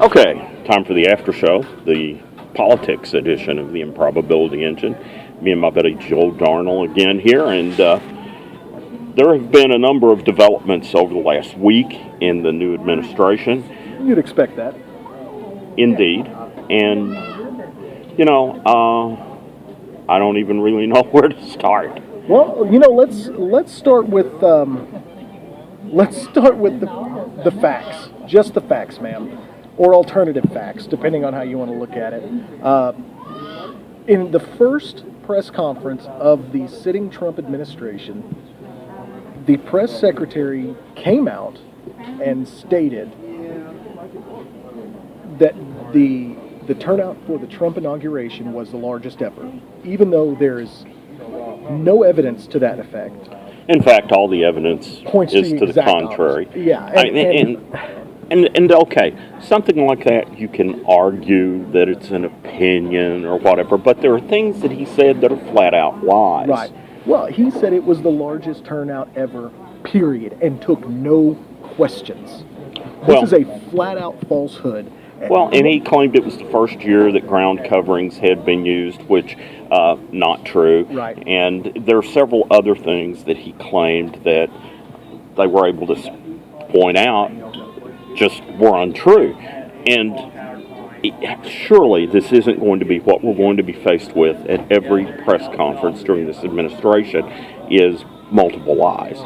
Okay, time for the after show, the politics edition of the Improbability Engine. Me and my buddy Joe Darnell again here, and there have been a number of developments over the last week in the new administration. You'd expect that. Indeed, and I don't even really know where to start. Well, let's start with the facts, just the facts, ma'am, or alternative facts, depending on how you want to look at it. In the first press conference of the sitting Trump administration, the press secretary came out and stated that the turnout for the Trump inauguration was the largest ever, even though there is no evidence to that effect. In fact, all the evidence Points is to the exact contrary. opposite. Yeah, and okay, something like that, you can argue that it's an opinion or whatever, but there are things that he said that are flat out lies. Right. Well, he said it was the largest turnout ever, period, and took no questions. This is a flat out falsehood. Well, and he claimed it was the first year that ground coverings had been used, which not true. Right. And there are several other things that he claimed that they were able to point out just were untrue. And surely this isn't going to be what we're going to be faced with at every press conference during this administration is multiple lies.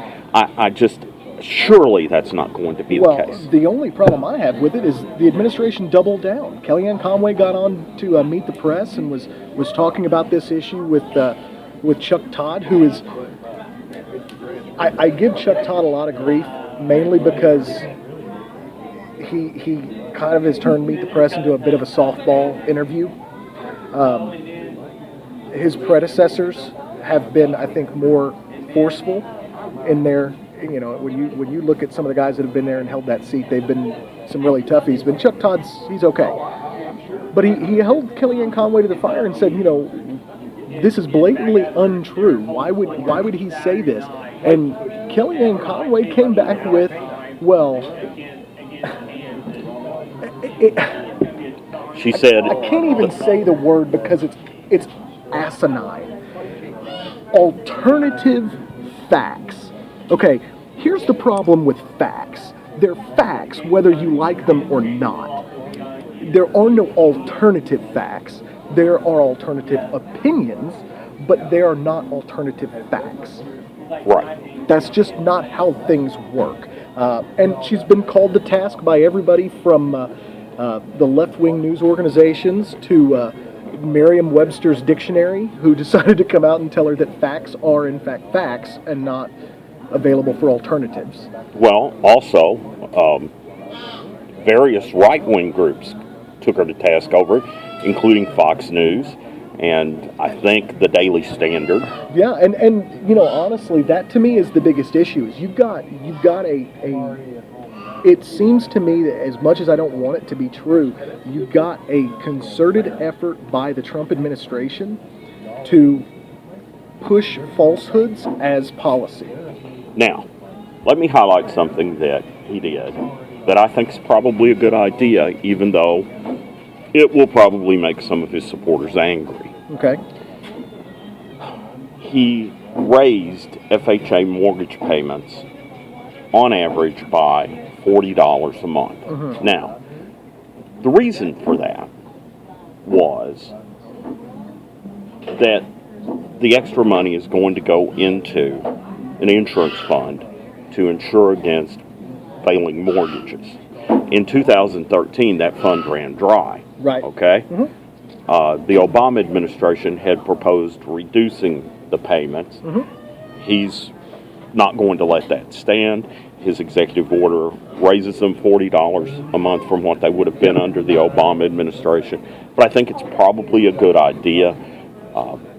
Surely that's not going to be the case. Well, the only problem I have with it is the administration doubled down. Kellyanne Conway got on to meet the press and was talking about this issue with Chuck Todd, who is... I give Chuck Todd a lot of grief, mainly because he kind of has turned Meet the Press into a bit of a softball interview. His predecessors have been, I think, more forceful in their... when you look at some of the guys that have been there and held that seat, they've been some really toughies. But Chuck Todd's, he's okay. But he held Kellyanne Conway to the fire and said, this is blatantly untrue. Why would he say this? And Kellyanne Conway came back with, well, she said, I can't even say the word because it's asinine. Alternative facts. Okay, here's the problem with facts. They're facts whether you like them or not. There are no alternative facts. There are alternative opinions, but they are not alternative facts. Right. That's just not how things work. And she's been called to task by everybody from the left-wing news organizations to Merriam-Webster's dictionary, who decided to come out and tell her that facts are, in fact, facts and not available for alternatives. Well, also, various right-wing groups took her to task over it, including Fox News and I think the Daily Standard. Yeah, and honestly, that to me is the biggest issue. Is you've got a it seems to me that as much as I don't want it to be true, you've got a concerted effort by the Trump administration to push falsehoods as policy. Now, let me highlight something that he did that I think is probably a good idea, even though it will probably make some of his supporters angry. Okay. He raised FHA mortgage payments on average by $40 a month. Mm-hmm. Now, the reason for that was that the extra money is going to go into an insurance fund to insure against failing mortgages. In 2013, that fund ran dry. Right. Okay? Mm-hmm. The Obama administration had proposed reducing the payments. Mm-hmm. He's not going to let that stand. His executive order raises them $40 a month from what they would have been under the Obama administration. But I think it's probably a good idea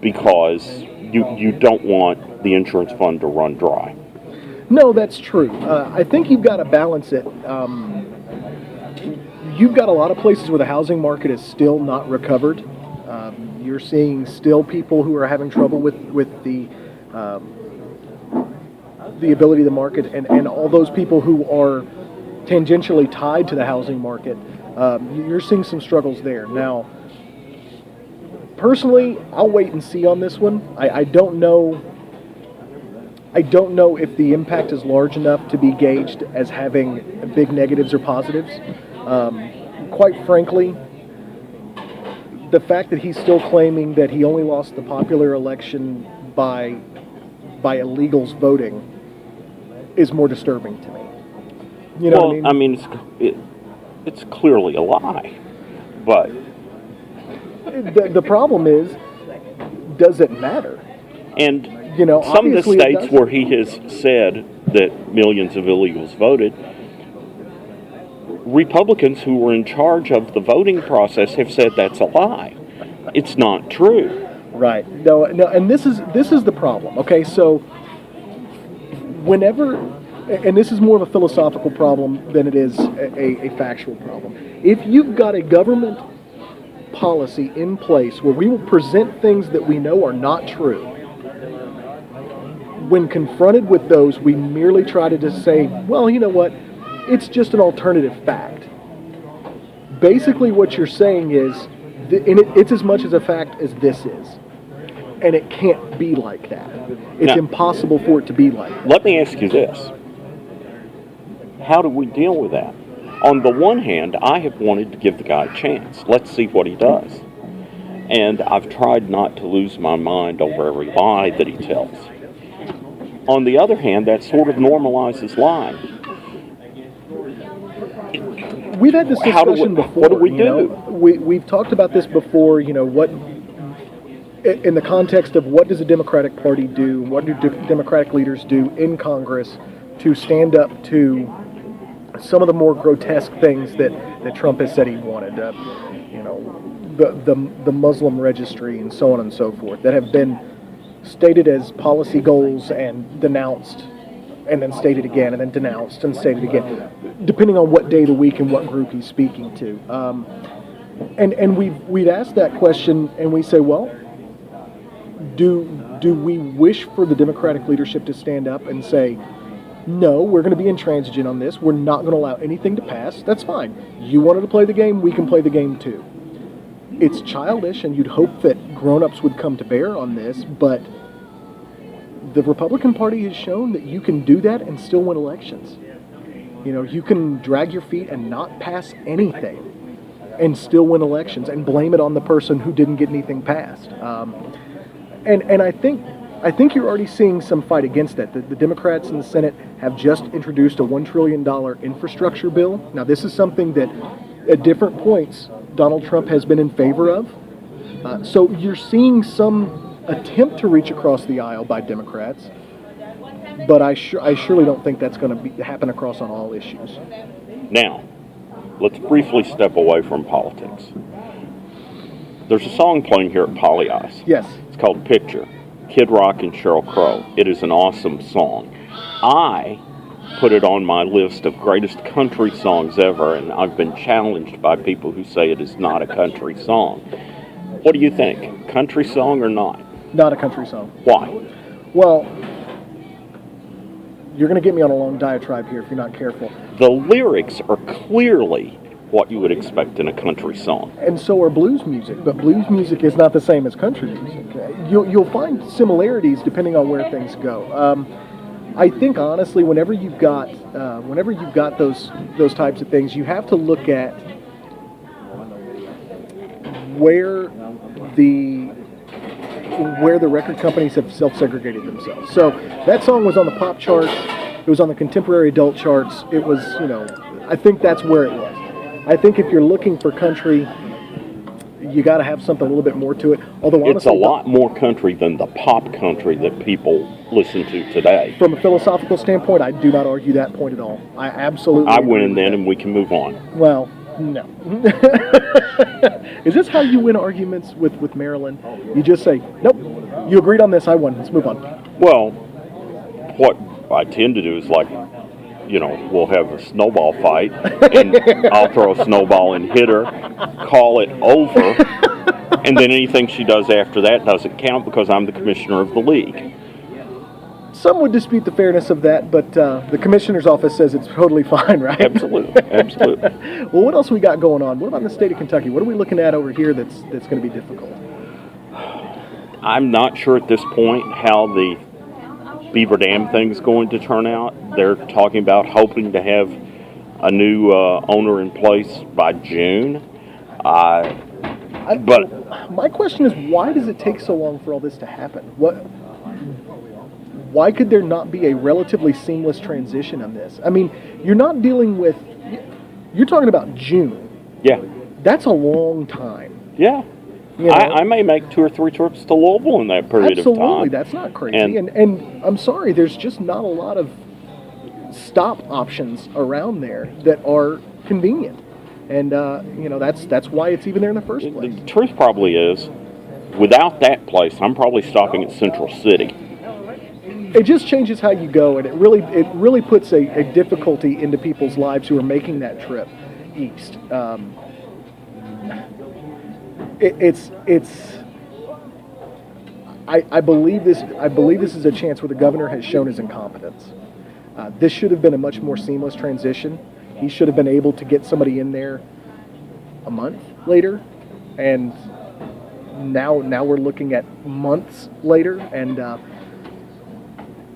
because you don't want the insurance fund to run dry. No, that's true. I think you've got to balance it. You've got a lot of places where the housing market is still not recovered. You're seeing still people who are having trouble with the ability of the market, and all those people who are tangentially tied to the housing market, you're seeing some struggles there. Now, personally, I'll wait and see on this one. I don't know. I don't know if the impact is large enough to be gauged as having big negatives or positives. Quite frankly, the fact that he's still claiming that he only lost the popular election by illegals voting is more disturbing to me. You know what I mean? It's clearly a lie, but the problem is, does it matter? And You know, some of the obviously it states doesn't. where he has said that millions of illegals voted, Republicans who were in charge of the voting process have said that's a lie. It's not true. Right. No, and this is the problem. Okay, so whenever, and this is more of a philosophical problem than it is a factual problem. If you've got a government policy in place where we will present things that we know are not true, when confronted with those, we merely try to just say, well, you know what, it's just an alternative fact. Basically what you're saying is, and it's as much as a fact as this is. And it can't be like that. It's Now, impossible for it to be like that. let me ask you this. How do we deal with that? On the one hand, I have wanted to give the guy a chance. Let's see what he does. And I've tried not to lose my mind over every lie that he tells. On the other hand, that sort of normalizes lying. We've had this How do we- discussion before. what do we you do? know? We've talked about this before. You know, what in the context of what does the Democratic Party do? What do Democratic leaders do in Congress to stand up to some of the more grotesque things that Trump has said he wanted? You know, the Muslim registry and so on and so forth that have been stated as policy goals and denounced, and then stated again, and then denounced and stated again, depending on what day of the week and what group he's speaking to. And we'd ask that question, and we say, well, do we wish for the Democratic leadership to stand up and say, no, we're going to be intransigent on this. We're not going to allow anything to pass. That's fine. You wanted to play the game. We can play the game too. It's childish, and you'd hope that grown-ups would come to bear on this, but the Republican Party has shown that you can do that and still win elections. You know, you can drag your feet and not pass anything and still win elections and blame it on the person who didn't get anything passed. And I think you're already seeing some fight against that. The Democrats in the Senate have just introduced a $1 trillion infrastructure bill. Now, this is something that at different points Donald Trump has been in favor of. So you're seeing some attempt to reach across the aisle by Democrats, but I surely don't think that's going to happen across on all issues. Now, let's briefly step away from politics. There's a song playing here at Poly Ice. Yes. It's called Picture. Kid Rock and Sheryl Crow. It is an awesome song. I put it on my list of greatest country songs ever, and I've been challenged by people who say it is not a country song. What do you think? Country song or not? Not a country song. Why? Well, you're going to get me on a long diatribe here if you're not careful. The lyrics are clearly what you would expect in a country song. And so are blues music, but blues music is not the same as country music. You'll find similarities depending on where things go. I think honestly, whenever you've got those types of things, you have to look at where the record companies have self-segregated themselves. So that song was on the pop charts. It was on the contemporary adult charts. It was, I think that's where it was. I think if you're looking for country, you got to have something a little bit more to it. Although honestly, it's a lot more country than the pop country that people listen to today. From a philosophical standpoint, I do not argue that point at all. I absolutely. I win then, and we can move on. Well, no. Is this how you win arguments with Maryland? You just say, nope, you agreed on this, I won. Let's move on. Well, what I tend to do is we'll have a snowball fight, and I'll throw a snowball and hit her, call it over, and then anything she does after that doesn't count because I'm the commissioner of the league. Some would dispute the fairness of that, but the commissioner's office says it's totally fine, right? Absolutely, absolutely. Well, what else we got going on? What about in the state of Kentucky? What are we looking at over here that's going to be difficult? I'm not sure at this point how the Beaver Dam thing's going to turn out. They're talking about hoping to have a new owner in place by June. But my question is, why does it take so long for all this to happen? Why could there not be a relatively seamless transition on this? I mean, you're not dealing with. You're talking about June. yeah, That's a long time. yeah. You know? I may make 2 or 3 trips to Louisville in that period of time. Absolutely, that's not crazy. And I'm sorry, there's just not a lot of stop options around there that are convenient. And that's why it's even there in the first place. The truth probably is, without that place, I'm probably stopping at Central City. It just changes how you go, and it really puts a difficulty into people's lives who are making that trip east. I believe this is a chance where the governor has shown his incompetence. This should have been a much more seamless transition. He should have been able to get somebody in there a month later, and now we're looking at months later, and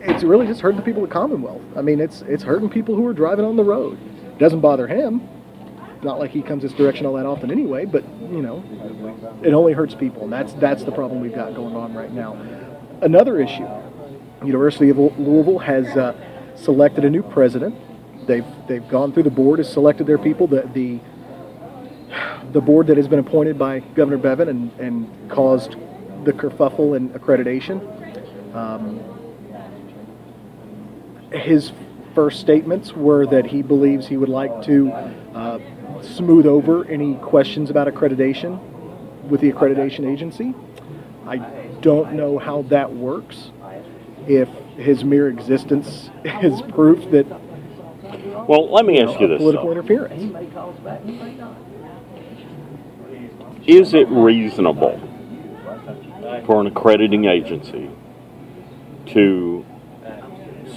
it's really just hurting the people of the Commonwealth. I mean, it's hurting people who are driving on the road. It doesn't bother him. Not like he comes this direction all that often anyway, but it only hurts people, and that's the problem we've got going on right now. Another issue: University of Louisville has selected a new president. They've gone through the board, has selected their people. The board that has been appointed by Governor Bevin and caused the kerfuffle in accreditation. His first statements were that he believes he would like to smooth over any questions about accreditation with the accreditation agency. I don't know how that works, if his mere existence is proof that Well, let me ask you this. political interference. Is it reasonable for an accrediting agency to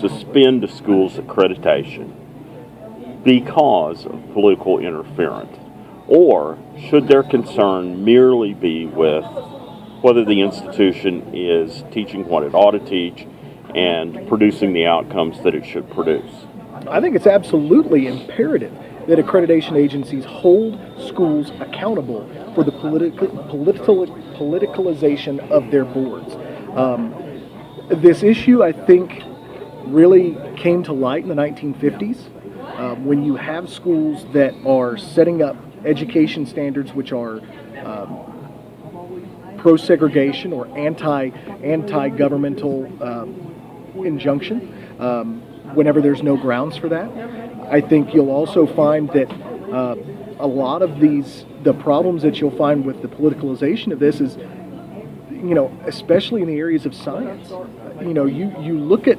suspend a school's accreditation because of political interference? Or should their concern merely be with whether the institution is teaching what it ought to teach and producing the outcomes that it should produce? I think it's absolutely imperative that accreditation agencies hold schools accountable for the politicalization of their boards. This issue, I think, really came to light in the 1950s when you have schools that are setting up education standards which are pro-segregation or anti-governmental injunction. Whenever there's no grounds for that, I think you'll also find that a lot of the problems that you'll find with the politicalization of this is, especially in the areas of science. You look at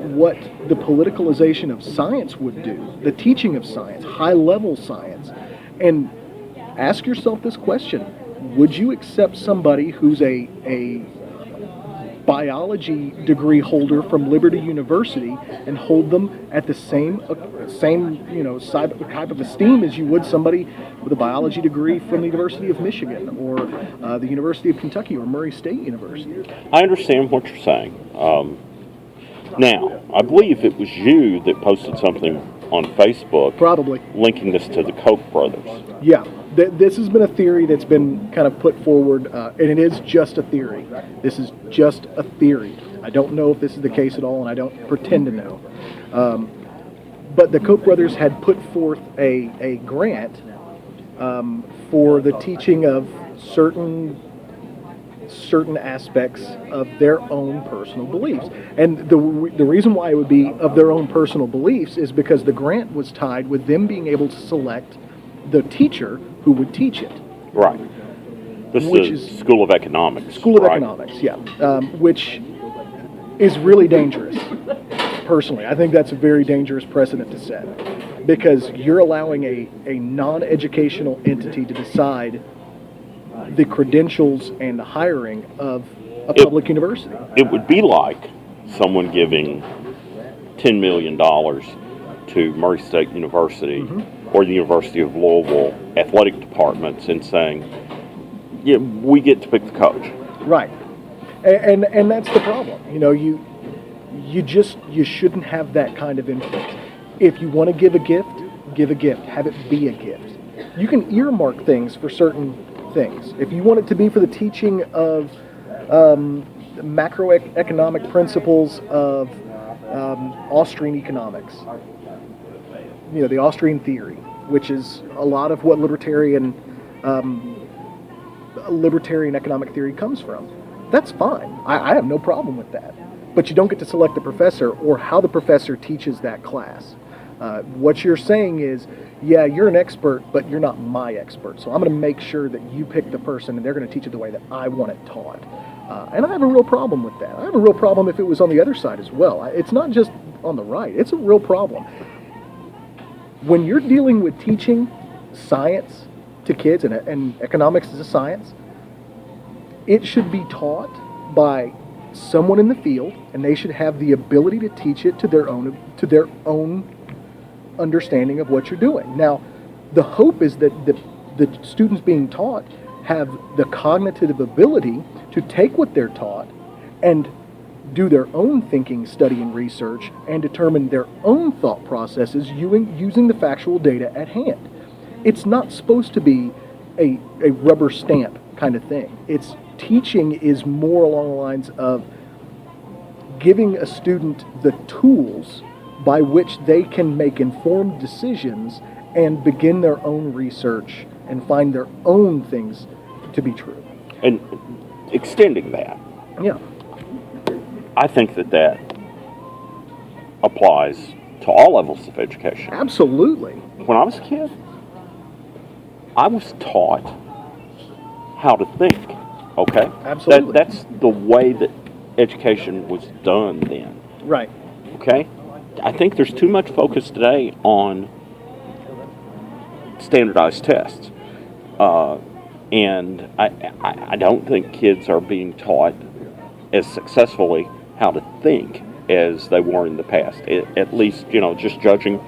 what the politicalization of science would do, the teaching of science, high-level science, and ask yourself this question: would you accept somebody who's a biology degree holder from Liberty University and hold them at the same type of esteem as you would somebody with a biology degree from the University of Michigan or the University of Kentucky or Murray State University? I understand what you're saying. Now, I believe it was you that posted something on Facebook, Probably. linking this to the Koch brothers. Yeah. This has been a theory that's been kind of put forward, and it is just a theory. This is just a theory. I don't know if this is the case at all, and I don't pretend to know. But the Koch brothers had put forth a grant for the teaching of certain aspects of their own personal beliefs. And the reason why it would be of their own personal beliefs is because the grant was tied with them being able to select the teacher who would teach it. Right. This is School of Economics. School of Economics, yeah. Which is really dangerous, personally. I think that's a very dangerous precedent to set, because you're allowing a non-educational entity to decide the credentials and the hiring of a public university. It would be like someone giving $10 million to Murray State University or the University of Louisville athletic departments and saying, yeah, we get to pick the coach. Right. And that's the problem. You know, you shouldn't have that kind of influence. If you want to give a gift, give a gift. Have it be a gift. You can earmark things for certain things. If you want it to be for the teaching of macroeconomic principles of Austrian economics, you know, the Austrian theory, which is a lot of what libertarian economic theory comes from. That's fine. I have no problem with that. But you don't get to select the professor or how the professor teaches that class. What you're saying is, yeah, you're an expert, but you're not my expert. So I'm going to make sure that you pick the person and they're going to teach it the way that I want it taught. And I have a real problem with that. I have a real problem if it was on the other side as well. It's not just on the right. It's a real problem. When you're dealing with teaching science to kids, and economics is a science, it should be taught by someone in the field, and they should have the ability to teach it to their own understanding of what you're doing. Now, the hope is that the students being taught have the cognitive ability to take what they're taught and do their own thinking, study, and research, and determine their own thought processes using the factual data at hand. It's not supposed to be a rubber stamp kind of thing. It's teaching is more along the lines of giving a student the tools by which they can make informed decisions and begin their own research and find their own things to be true. And extending that, yeah, I think that applies to all levels of education. Absolutely. When I was a kid, I was taught how to think. Okay? Absolutely. That's the way that education was done then. Right. Okay? I think there's too much focus today on standardized tests. And I don't think kids are being taught as successfully how to think as they were in the past. At least, you know, just judging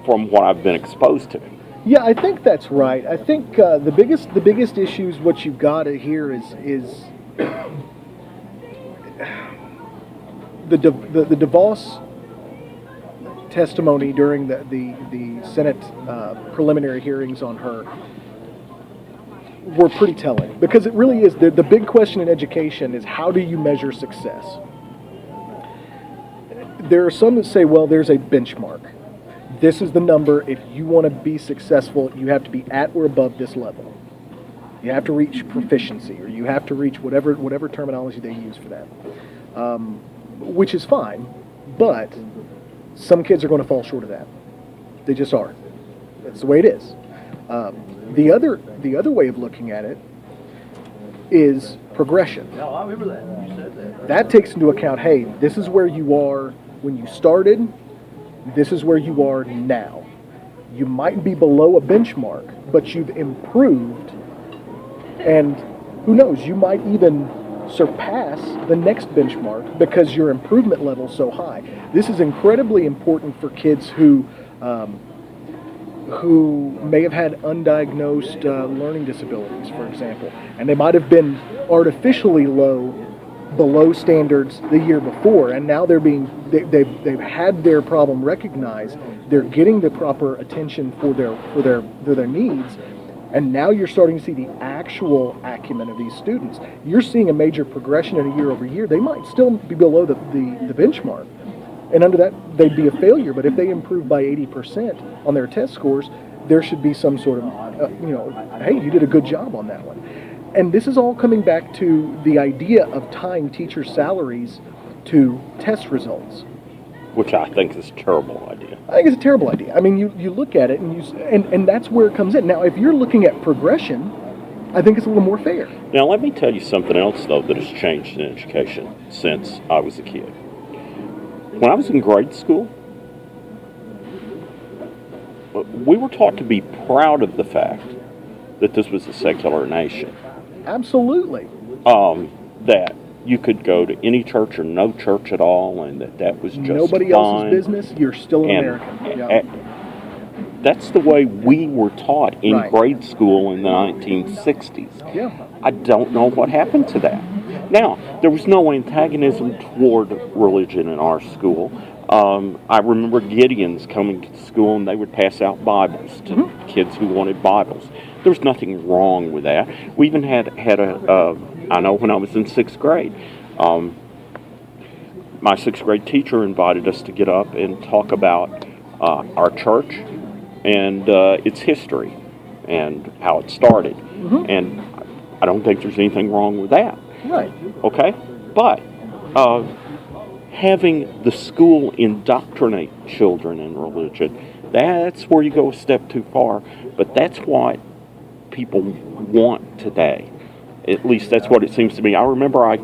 from what I've been exposed to. Yeah, I think that's right. I think the biggest issues what you've got here is the DeVos testimony during the Senate preliminary hearings on her were pretty telling, because it really is the big question in education is, how do you measure success? There are some that say, well, there's a benchmark. This is the number. If you want to be successful, you have to be at or above this level. You have to reach proficiency, or you have to reach whatever terminology they use for that, which is fine. But some kids are going to fall short of that. They just are. That's the way it is. The other way of looking at it is progression. No, I remember that. You said that. That takes into account, hey, this is where you are when you started. This is where you are now. You might be below a benchmark, but you've improved, and who knows, you might even surpass the next benchmark because your improvement level is so high. This is incredibly important for kids who may have had undiagnosed learning disabilities, for example, and they might have been artificially below standards the year before, and now they've had their problem recognized. They're getting the proper attention for their needs, and now you're starting to see the actual acumen of these students. You're seeing a major progression in a year over year. They might still be below the benchmark, and under that they'd be a failure. But if they improve by 80% on their test scores, there should be some sort of hey, you did a good job on that one. And this is all coming back to the idea of tying teachers' salaries to test results, Which I think is a terrible idea. I think it's a terrible idea. I mean, you look at it and that's where it comes in. Now, if you're looking at progression, I think it's a little more fair. Now, let me tell you something else, though, that has changed in education since I was a kid. When I was in grade school, we were taught to be proud of the fact that this was a secular nation. Absolutely. That you could go to any church or no church at all, and that was just Nobody fine. else's business. You're still an And American. Yeah. that's the way we were taught in Right. grade school in the 1960s. Yeah. I don't know what happened to that. Now, there was no antagonism toward religion in our school. I remember Gideons coming to school and they would pass out Bibles to kids who wanted Bibles. There was nothing wrong with that. We even had I know when I was in 6th grade, my 6th grade teacher invited us to get up and talk about our church and its history and how it started. And I don't think there's anything wrong with that. Right. Okay? But having the school indoctrinate children in religion, that's where you go a step too far. But that's what people want today. At least that's what it seems to me. I remember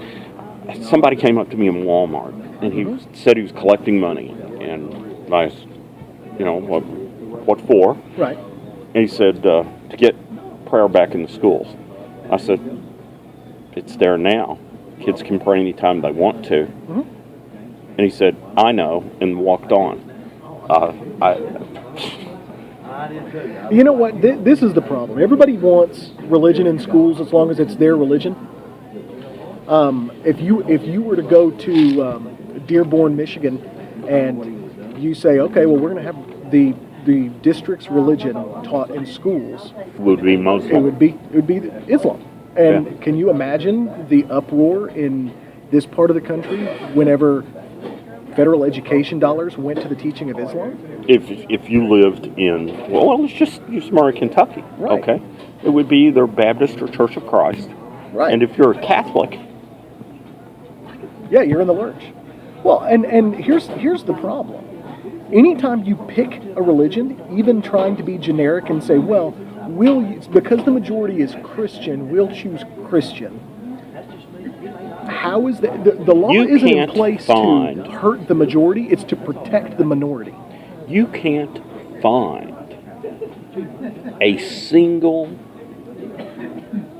somebody came up to me in Walmart and he said he was collecting money. And I was, what for? Right. And he said, to get prayer back in the schools. I said, it's there now. Kids can pray anytime they want to. And he said, I know, and walked on. You know what? This is the problem. Everybody wants religion in schools as long as it's their religion. If you were to go to Dearborn, Michigan, and you say, okay, well, we're going to have the district's religion taught in schools, would be Muslim. it would be Islam. And can you imagine the uproar in this part of the country whenever federal education dollars went to the teaching of Islam? If you lived in, well, let's just use Murray, Kentucky, Right. okay? It would be either Baptist or Church of Christ. Right. And if you're a Catholic, Yeah, you're in the lurch. Well, and here's the problem. Anytime you pick a religion, even trying to be generic and say, well, because the majority is Christian, we'll choose Christian. How is that? The law You isn't in can't place find- to hurt the majority, it's to protect the minority. you can't find a single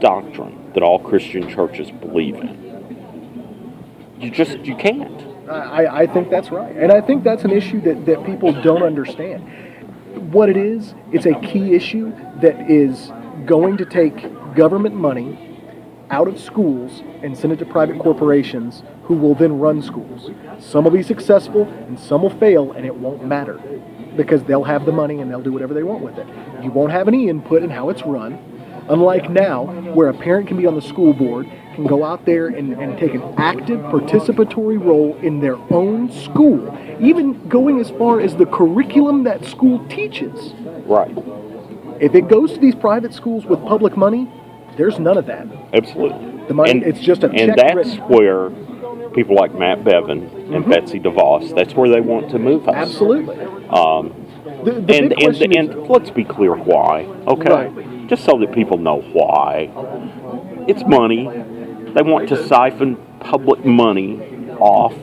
doctrine that all Christian churches believe in. You can't. I think that's right. And I think that's an issue that people don't understand. What it is, it's a key issue that is going to take government money out of schools and send it to private corporations who will then run schools. Some will be successful and some will fail, and it won't matter because they'll have the money and they'll do whatever they want with it. You won't have any input in how it's run. Unlike now, where a parent can be on the school board, can go out there and take an active participatory role in their own school, even going as far as the curriculum that school teaches. Right. If it goes to these private schools with public money, there's none of that. Absolutely. The money, it's just a check And that's written. where people like Matt Bevin and Betsy DeVos, that's where they want to move us. Absolutely. The And big question is, let's be clear why, okay? Right. Just so that people know why. It's money. They want to siphon public money off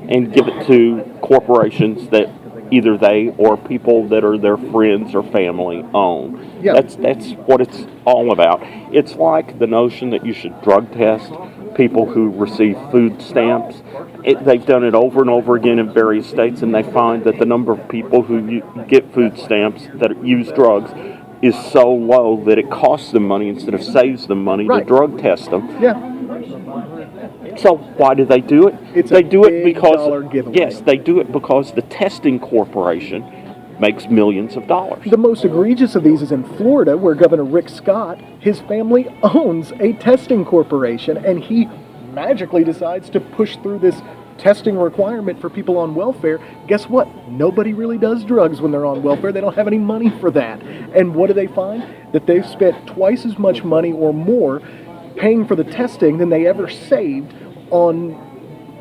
and give it to corporations that either they or people that are their friends or family own. Yeah. That's what it's all about. It's like the notion that you should drug test people who receive food stamps. They've done it over and over again in various states, and they find that the number of people who get food stamps that use drugs is so low that it costs them money instead of saves them money Right. to drug test them. yeah, So why do they do it? It's they a do it big because dollar giveaway. yes, they do it because the testing corporation makes millions of dollars. the most egregious of these is in Florida, where Governor Rick Scott, his family owns a testing corporation, and he magically decides to push through this testing requirement for people on welfare. Guess what? Nobody really does drugs when they're on welfare. They don't have any money for that. And what do they find? That they've spent twice as much money or more paying for the testing than they ever saved on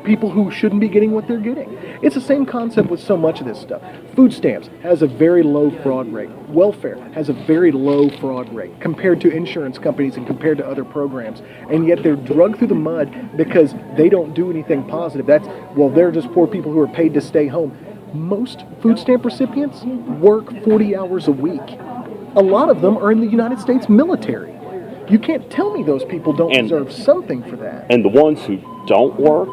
people who shouldn't be getting what they're getting. It's the same concept with so much of this stuff. Food stamps has a very low fraud rate. Welfare has a very low fraud rate compared to insurance companies and compared to other programs. And yet they're drugged through the mud because they don't do anything positive. They're just poor people who are paid to stay home. Most food stamp recipients work 40 hours a week. A lot of them are in the United States military. You can't tell me those people don't And- deserve something for that. And the ones who don't work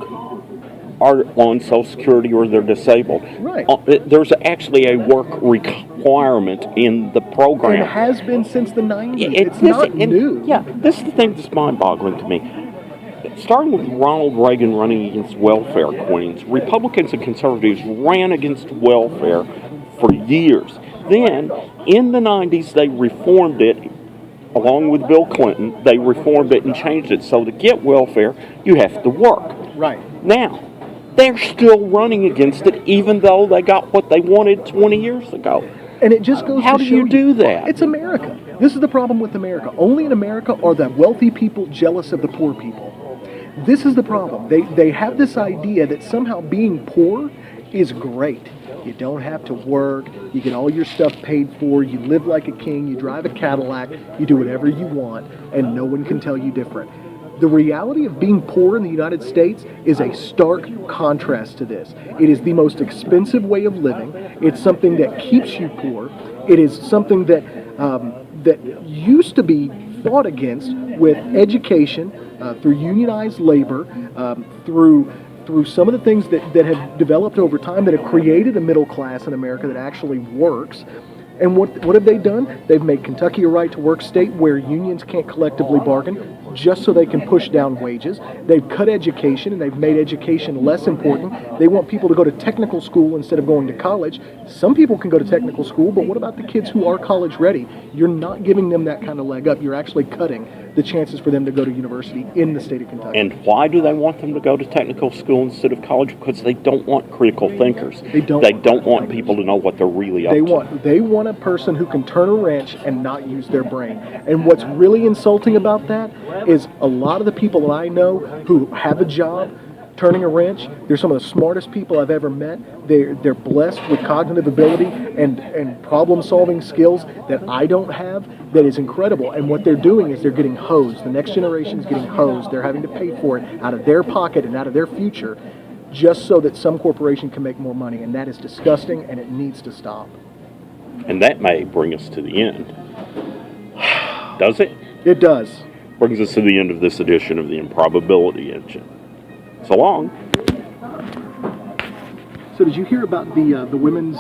are on Social Security or they're disabled. Right. There's actually a work requirement in the program. And has been since the 90s. It's this- not and- new. Yeah, this is the thing that's mind-boggling to me. Starting with Ronald Reagan running against welfare queens, Republicans and conservatives ran against welfare for years. Then, in the 90s, they reformed it, along with Bill Clinton. They reformed it and changed it. So to get welfare, you have to work. Right. Now, they're still running against it, even though they got what they wanted 20 years ago. And it just goes How to do show you do that? It's America. This is the problem with America. Only in America are the wealthy people jealous of the poor people. This is the problem. They have this idea that somehow being poor is great. You don't have to work. You get all your stuff paid for. You live like a king. You drive a Cadillac. You do whatever you want, and no one can tell you different. The reality of being poor in the United States is a stark contrast to this. It is the most expensive way of living. It's something that keeps you poor. It is something that that used to be fought against with education, through unionized labor, through some of the things that have developed over time that have created a middle class in America that actually works. And what have they done? They've made Kentucky a right-to-work state where unions can't collectively bargain just so they can push down wages. They've cut education, and they've made education less important. They want people to go to technical school instead of going to college. Some people can go to technical school, but what about the kids who are college ready? You're not giving them that kind of leg up. You're actually cutting the chances for them to go to university in the state of Kentucky. And why do they want them to go to technical school instead of college? Because they don't want critical thinkers. They don't want people to know what they're really up to. They want a person who can turn a wrench and not use their brain. And what's really insulting about that is a lot of the people that I know who have a job turning a wrench, they're some of the smartest people I've ever met. They're blessed with cognitive ability and problem-solving skills that I don't have. That is incredible. And what they're doing is they're getting hosed. The next generation is getting hosed. They're having to pay for it out of their pocket and out of their future just so that some corporation can make more money. And that is disgusting, and it needs to stop. And that may bring us to the end. Does it? It does. Brings us to the end of this edition of the Improbability Engine. So long. So did you hear about the women's